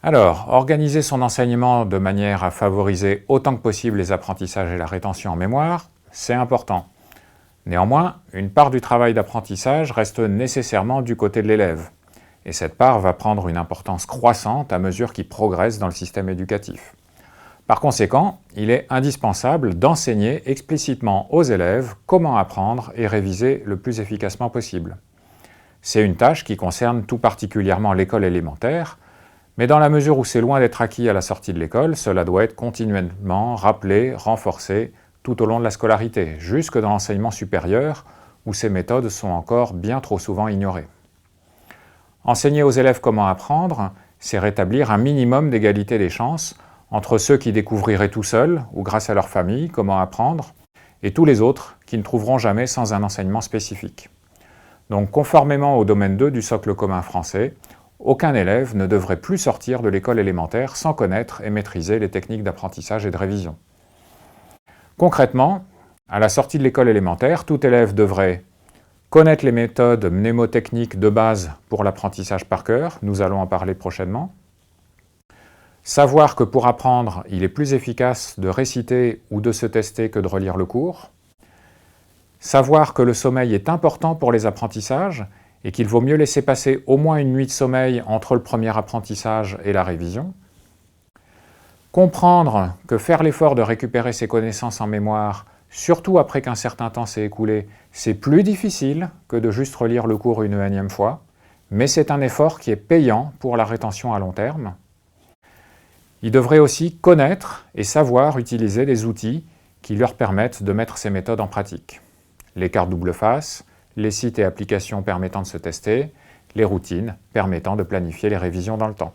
Alors, organiser son enseignement de manière à favoriser autant que possible les apprentissages et la rétention en mémoire, c'est important. Néanmoins, une part du travail d'apprentissage reste nécessairement du côté de l'élève, et cette part va prendre une importance croissante à mesure qu'il progresse dans le système éducatif. Par conséquent, il est indispensable d'enseigner explicitement aux élèves comment apprendre et réviser le plus efficacement possible. C'est une tâche qui concerne tout particulièrement l'école élémentaire, mais dans la mesure où c'est loin d'être acquis à la sortie de l'école, cela doit être continuellement rappelé, renforcé tout au long de la scolarité, jusque dans l'enseignement supérieur, où ces méthodes sont encore bien trop souvent ignorées. Enseigner aux élèves comment apprendre, c'est rétablir un minimum d'égalité des chances entre ceux qui découvriraient tout seuls, ou grâce à leur famille, comment apprendre, et tous les autres qui ne trouveront jamais sans un enseignement spécifique. Donc, conformément au domaine 2 du socle commun français, aucun élève ne devrait plus sortir de l'école élémentaire sans connaître et maîtriser les techniques d'apprentissage et de révision. Concrètement, à la sortie de l'école élémentaire, tout élève devrait connaître les méthodes mnémotechniques de base pour l'apprentissage par cœur, nous allons en parler prochainement. Savoir que pour apprendre, il est plus efficace de réciter ou de se tester que de relire le cours. Savoir que le sommeil est important pour les apprentissages et qu'il vaut mieux laisser passer au moins une nuit de sommeil entre le premier apprentissage et la révision. Comprendre que faire l'effort de récupérer ses connaissances en mémoire, surtout après qu'un certain temps s'est écoulé, c'est plus difficile que de juste relire le cours une énième fois, mais c'est un effort qui est payant pour la rétention à long terme. Il devrait aussi connaître et savoir utiliser des outils qui leur permettent de mettre ces méthodes en pratique. Les cartes double face, les sites et applications permettant de se tester, les routines permettant de planifier les révisions dans le temps.